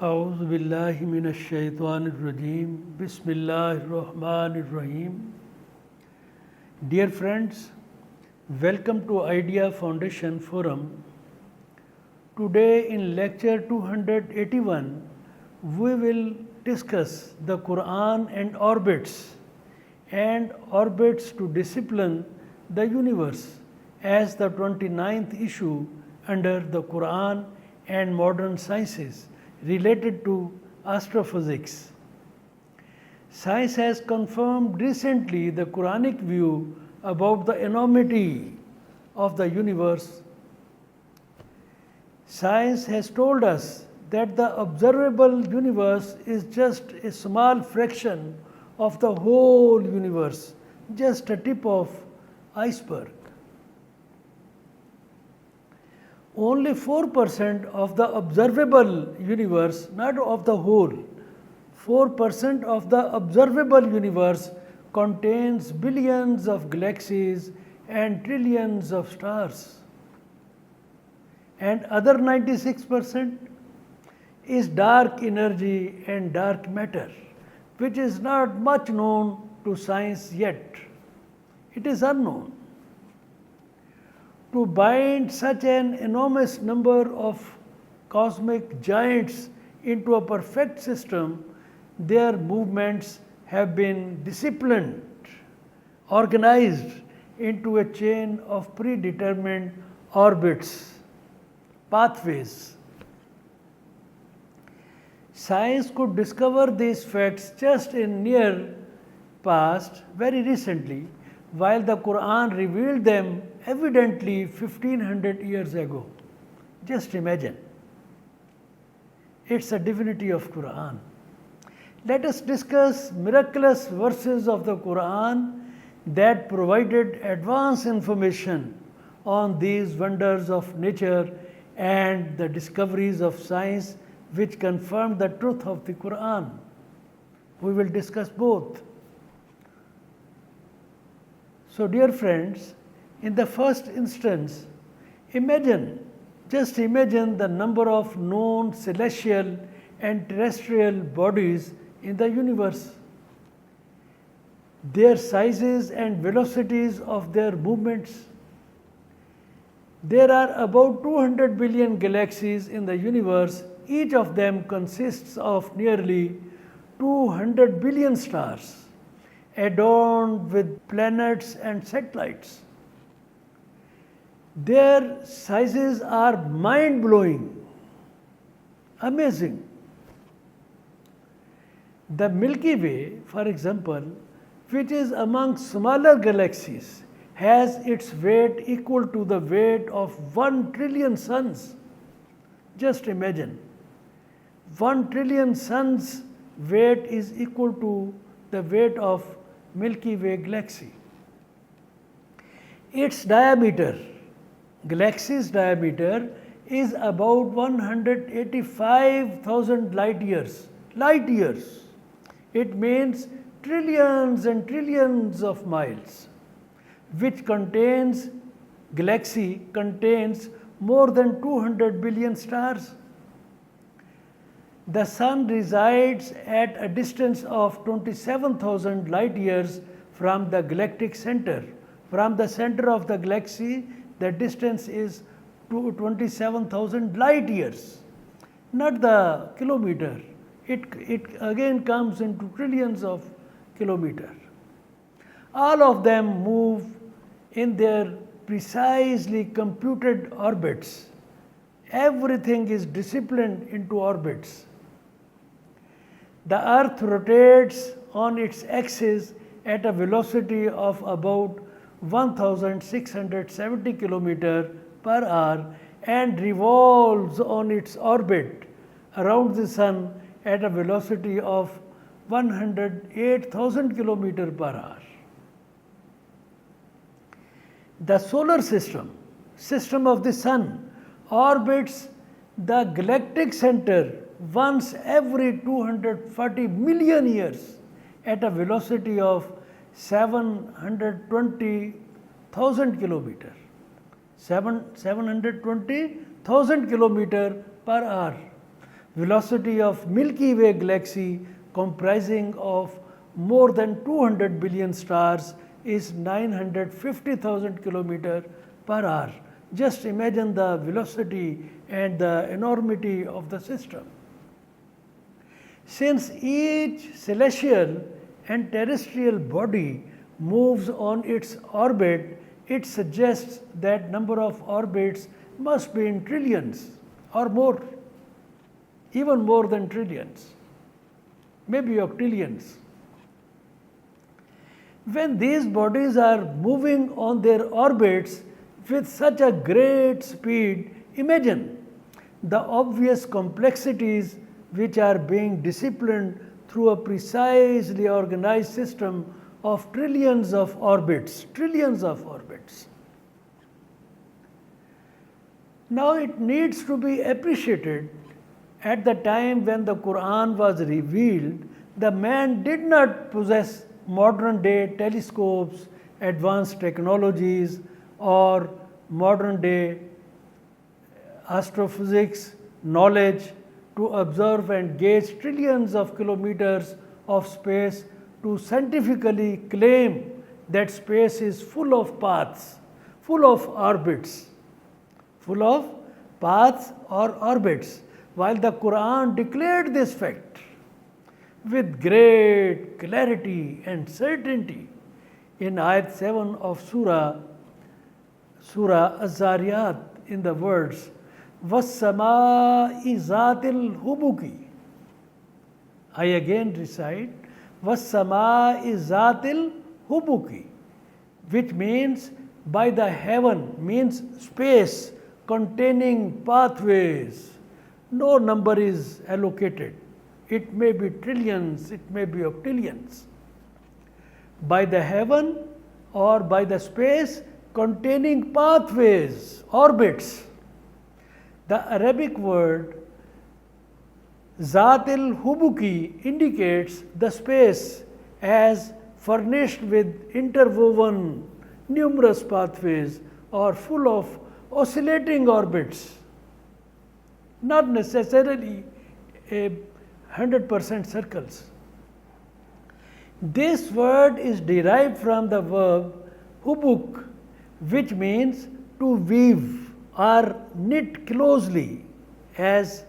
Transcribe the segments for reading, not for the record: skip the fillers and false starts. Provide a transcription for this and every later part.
أعوذ بالله من الشيطان الرجيم بسم الله الرحمن الرحيم. Dear friends, welcome to Idea Foundation Forum. Today in lecture 281 we will discuss the Qur'an and Orbits and orbits to discipline the universe as the 29th issue under the Qur'an and Modern Sciences related to astrophysics. Science has confirmed recently the Qur'anic view about the enormity of the universe. Science has told us that the observable universe is just a small fraction of the whole universe, just a tip of iceberg. Only 4% of the observable universe, not of the whole, 4% of the observable universe contains billions of galaxies and trillions of stars. And other 96% is dark energy and dark matter, which is not much known to science yet. It is unknown. To bind such an enormous number of cosmic giants into a perfect system, their movements have been disciplined, organized into a chain of predetermined orbits, pathways. Science could discover these facts just in near past, very recently, while the Quran revealed them evidently 1500 years ago. Just imagine. It's a divinity of Quran. Let us discuss miraculous verses of the Quran that provided advanced information on these wonders of nature and the discoveries of science which confirmed the truth of the Quran. We will discuss both. So, dear friends, in the first instance, just imagine the number of known celestial and terrestrial bodies in the universe, their sizes and velocities of their movements. There are about 200 billion galaxies in the universe. Each of them consists of nearly 200 billion stars, adorned with planets and satellites. Their sizes are mind-blowing, amazing. The Milky Way, for example, which is among smaller galaxies, has its weight equal to the weight of 1 trillion suns. Just imagine. 1 trillion suns' weight is equal to the weight of Milky Way galaxy. Its diameter, galaxy's diameter, is about 185,000 light years. Light years. It means trillions and trillions of miles, which galaxy contains more than 200 billion stars. The sun resides at a distance of 27,000 light years from the galactic center. From the center of the galaxy, the distance is 27,000 light years, not the kilometer. It again comes into trillions of kilometers. All of them move in their precisely computed orbits. Everything is disciplined into orbits. The earth rotates on its axis at a velocity of about 1670 km per hour and revolves on its orbit around the sun at a velocity of 108,000 km per hour. The solar system of the sun, orbits the galactic center once every 240 million years at a velocity of 720,000 kilometers. 720,000 kilometers per hour. Velocity of Milky Way galaxy comprising of more than 200 billion stars is 950,000 kilometers per hour. Just imagine the velocity and the enormity of the system. Since each celestial and terrestrial body moves on its orbit, it suggests that number of orbits must be in trillions or more, even more than trillions, maybe octillions. When these bodies are moving on their orbits with such a great speed, imagine the obvious complexities which are being disciplined through a precisely organized system of trillions of orbits, trillions of orbits. Now it needs to be appreciated, at the time when the Qur'an was revealed, the man did not possess modern day telescopes, advanced technologies, or modern day astrophysics knowledge to observe and gauge trillions of kilometers of space to scientifically claim that space is full of paths, full of orbits, full of paths or orbits, while the Quran declared this fact with great clarity and certainty in ayat 7 of Surah Az-Zariyat in the words, وَالسَّمَاءِ ذَاتِ الْحُبُكِ. I again recite, وَالسَّمَاءِ ذَاتِ الْحُبُكِ, which means by the heaven, means space containing pathways. No number is allocated. It may be trillions, it may be octillions. By the heaven or by the space containing pathways, orbits. The Arabic word Zatil Hubuki indicates the space as furnished with interwoven numerous pathways or full of oscillating orbits, not necessarily 100% circles. This word is derived from the verb hubuk, which means to weave or knit closely, as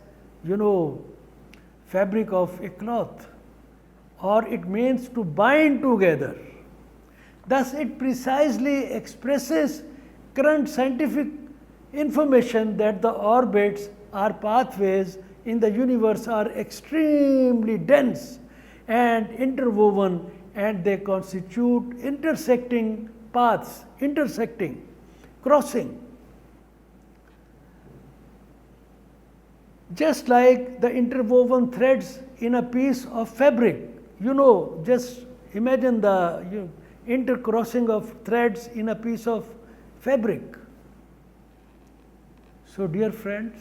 fabric of a cloth, or it means to bind together. Thus, it precisely expresses current scientific information that the orbits or pathways in the universe are extremely dense and interwoven, and they constitute intersecting paths, crossing. Just like the interwoven threads in a piece of fabric, just imagine the intercrossing of threads in a piece of fabric. So, dear friends,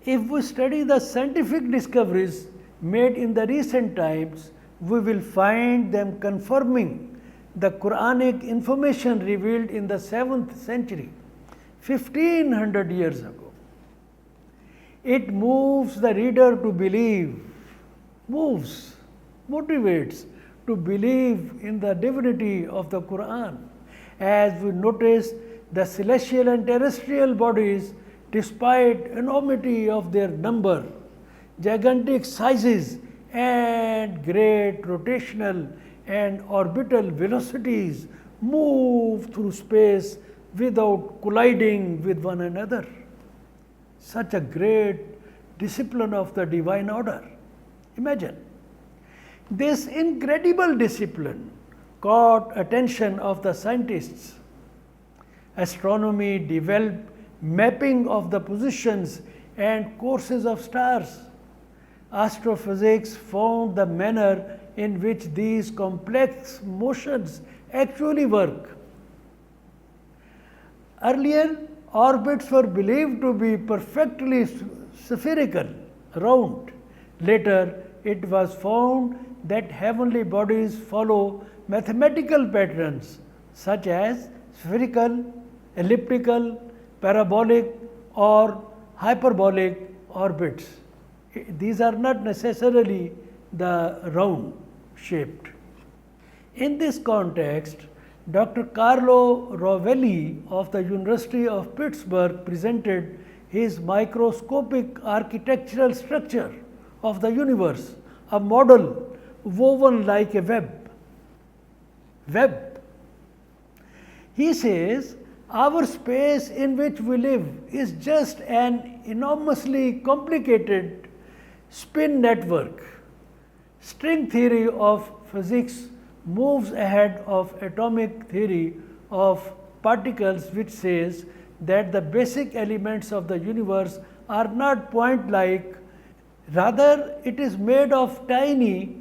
if we study the scientific discoveries made in the recent times, we will find them confirming the Quranic information revealed in the 7th century, 1500 years ago. It moves the reader to believe, motivates to believe in the divinity of the Quran, as we notice the celestial and terrestrial bodies, despite enormity of their number, gigantic sizes, and great rotational and orbital velocities, move through space without colliding with one another. Such a great discipline of the divine order. Imagine. This incredible discipline caught attention of the scientists. Astronomy developed mapping of the positions and courses of stars. Astrophysics found the manner in which these complex motions actually work. Earlier, orbits were believed to be perfectly spherical, round. Later, it was found that heavenly bodies follow mathematical patterns such as spherical, elliptical, parabolic, or hyperbolic, orbits. These are not necessarily the round shaped. In this context, Dr. Carlo Rovelli of the University of Pittsburgh presented his microscopic architectural structure of the universe, a model woven like a web. He says, our space in which we live is just an enormously complicated spin network. String theory of physics moves ahead of atomic theory of particles, which says that the basic elements of the universe are not point-like, rather it is made of tiny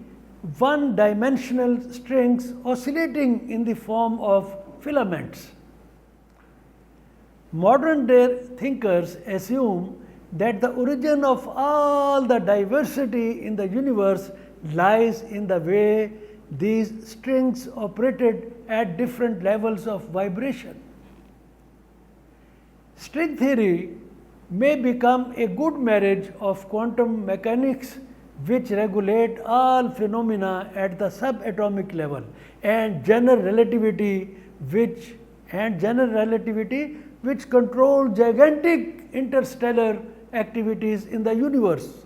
one-dimensional strings oscillating in the form of filaments. Modern day thinkers assume that the origin of all the diversity in the universe lies in the way these strings operated at different levels of vibration. String theory may become a good marriage of quantum mechanics, which regulate all phenomena at the subatomic level, and general relativity which control gigantic interstellar activities in the universe.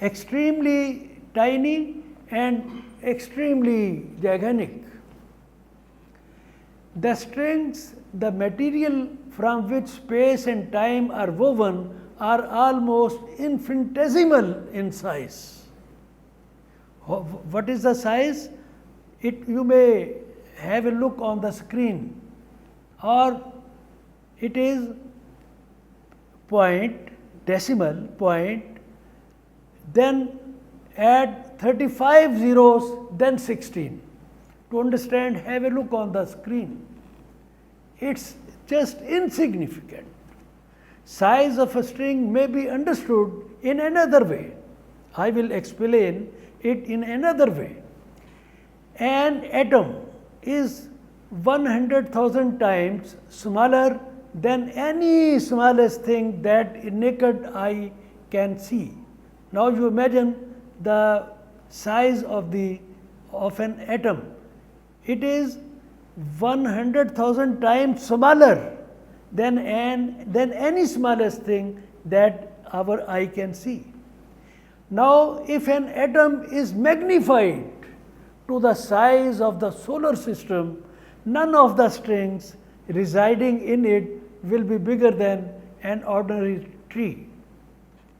Extremely tiny and extremely gigantic. The strings, the material from which space and time are woven, are almost infinitesimal in size. What is the size? You may have a look on the screen, or it is point, decimal point, then add 35 zeros, then 16. To understand, have a look on the screen. It's just insignificant. Size of a string may be understood in another way. I will explain it in another way. An atom is 100,000 times smaller than any smallest thing that a naked eye can see. Now you imagine the size of an atom. It is 100,000 times smaller than any smallest thing that our eye can see. Now, if an atom is magnified to the size of the solar system, none of the strings residing in it will be bigger than an ordinary tree.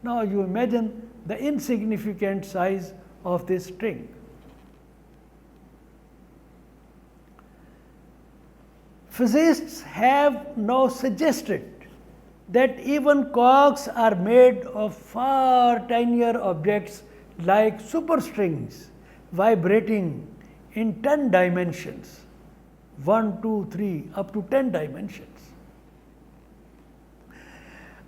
Now, you imagine the insignificant size of this string. Physicists have now suggested that even quarks are made of far tinier objects like superstrings vibrating in 10 dimensions, 1, 2, 3, up to 10 dimensions.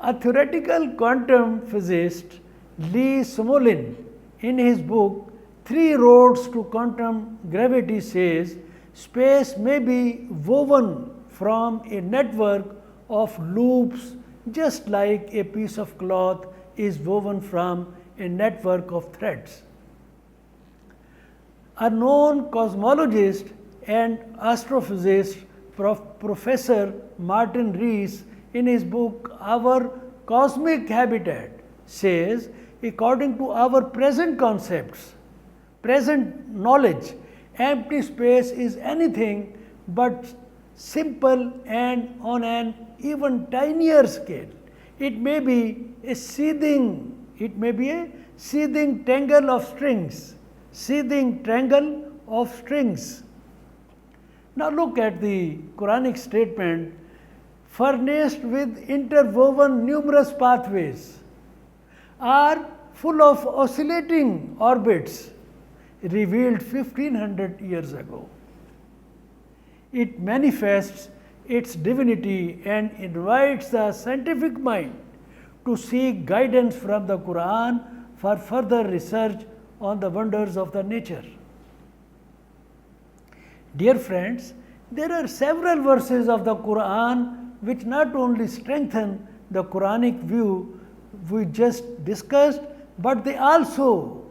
A theoretical quantum physicist, Lee Smolin, in his book 3 Roads to Quantum Gravity says, space may be woven from a network of loops just like a piece of cloth is woven from a network of threads. A known cosmologist and astrophysicist, Professor Martin Rees, in his book Our Cosmic Habitat, says, according to our present concepts, present knowledge, empty space is anything but simple and on an even tinier scale. It may be a seething tangle of strings. Now look at the Quranic statement, furnished with interwoven numerous pathways, are full of oscillating orbits, revealed 1500 years ago. It manifests its divinity and invites the scientific mind to seek guidance from the Quran for further research on the wonders of the nature. Dear friends, there are several verses of the Quran which not only strengthen the Quranic view we just discussed, but they also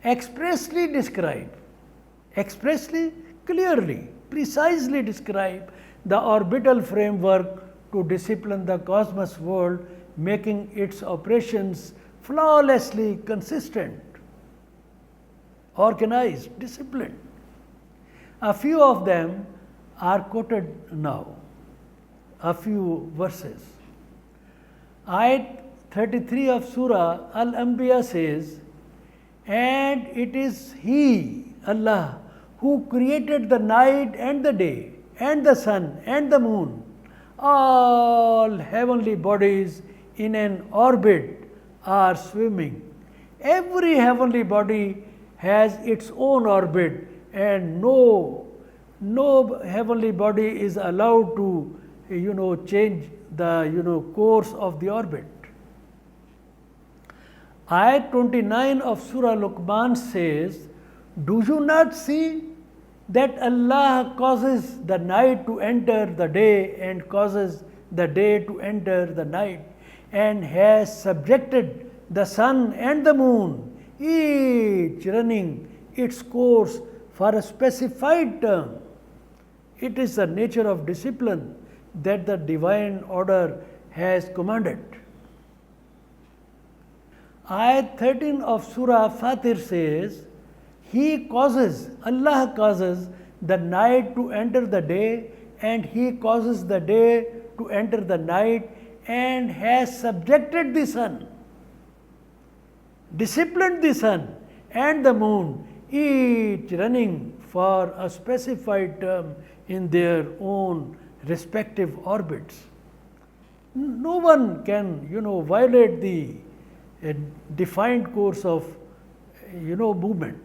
expressly describe, expressly, clearly, precisely describe the orbital framework to discipline the cosmos world, making its operations flawlessly consistent, organized, disciplined. A few of them are quoted now, a few verses. Ayat 33 of Surah Al-Anbya says, "And it is He, Allah, who created the night and the day, and the sun and the moon, all heavenly bodies in an orbit are swimming." Every heavenly body has its own orbit, and no heavenly body is allowed to change the course of the orbit. Ayat 29 of Surah Luqman says, "Do you not see that Allah causes the night to enter the day and causes the day to enter the night, and has subjected the sun and the moon, each running its course for a specified term?" It is the nature of discipline that the divine order has commanded. Ayat 13 of Surah Fatir says, Allah causes the night to enter the day, and He causes the day to enter the night, and has subjected the sun, disciplined the sun and the moon, each running for a specified term in their own respective orbits. No one can, violate the defined course of, movement.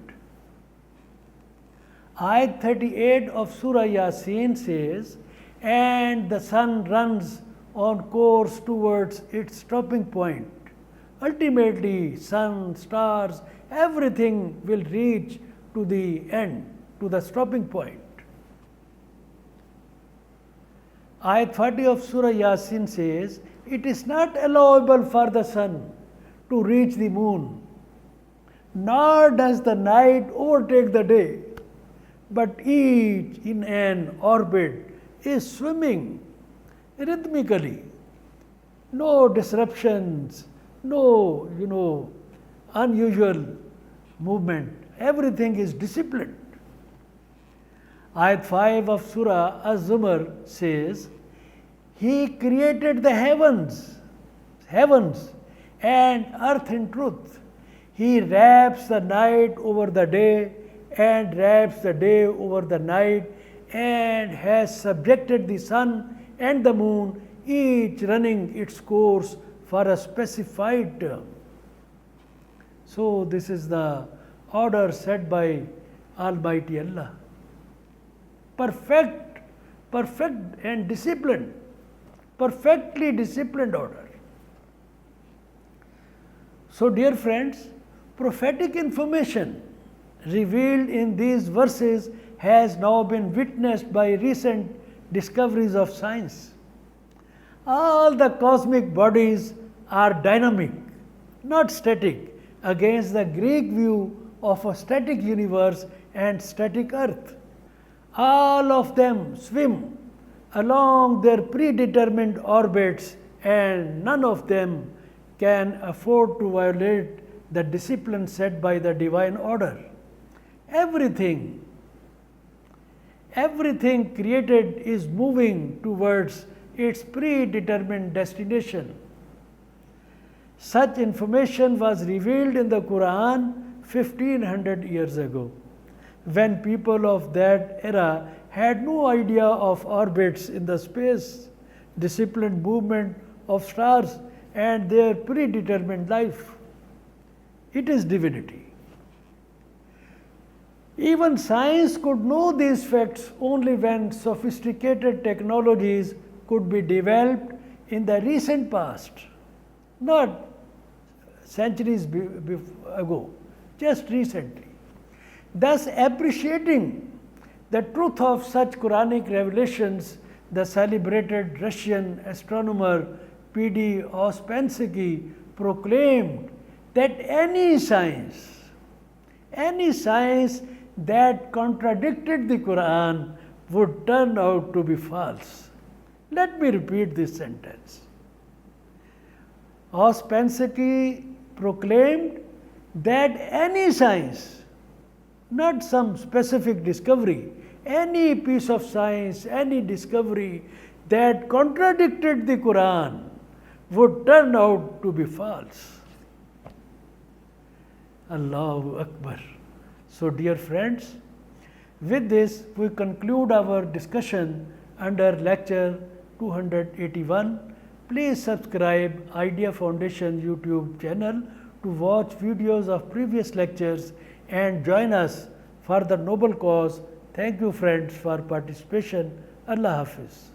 Ayat 38 of Surah Yasin says, "And the sun runs on course towards its stopping point." Ultimately, sun, stars, everything will reach to the end, to the stopping point. Ayat 40 of Surah Yasin says, "It is not allowable for the sun to reach the moon, nor does the night overtake the day, but each in an orbit is swimming rhythmically. No disruptions, no unusual movement. Everything is disciplined." Ayat 5 of Surah Az-Zumar says, "He created the heavens and earth in truth. He wraps the night over the day and wraps the day over the night, and has subjected the sun and the moon, each running its course for a specified term." So this is the order set by Almighty Allah. Perfect and disciplined, perfectly disciplined order. So dear friends, prophetic information revealed in these verses has now been witnessed by recent discoveries of science. All the cosmic bodies are dynamic, not static, against the Greek view of a static universe and static earth. All of them swim along their predetermined orbits, and none of them can afford to violate the discipline set by the divine order. Everything created is moving towards its predetermined destination. Such information was revealed in the Quran 1500 years ago, when people of that era had no idea of orbits in the space, disciplined movement of stars, and their predetermined life. It is divinity. Even science could know these facts only when sophisticated technologies could be developed in the recent past, not centuries ago, just recently. Thus, appreciating the truth of such Quranic revelations, the celebrated Russian astronomer P.D. Ouspensky proclaimed that any science that contradicted the Quran would turn out to be false. Let me repeat this sentence. Ouspensky proclaimed that any science, not some specific discovery, any piece of science, any discovery that contradicted the Quran would turn out to be false. Allahu Akbar. So, dear friends, with this we conclude our discussion under lecture 281. Please subscribe Idea Foundation YouTube channel to watch videos of previous lectures and join us for the noble cause. Thank you friends for participation. Allah Hafiz.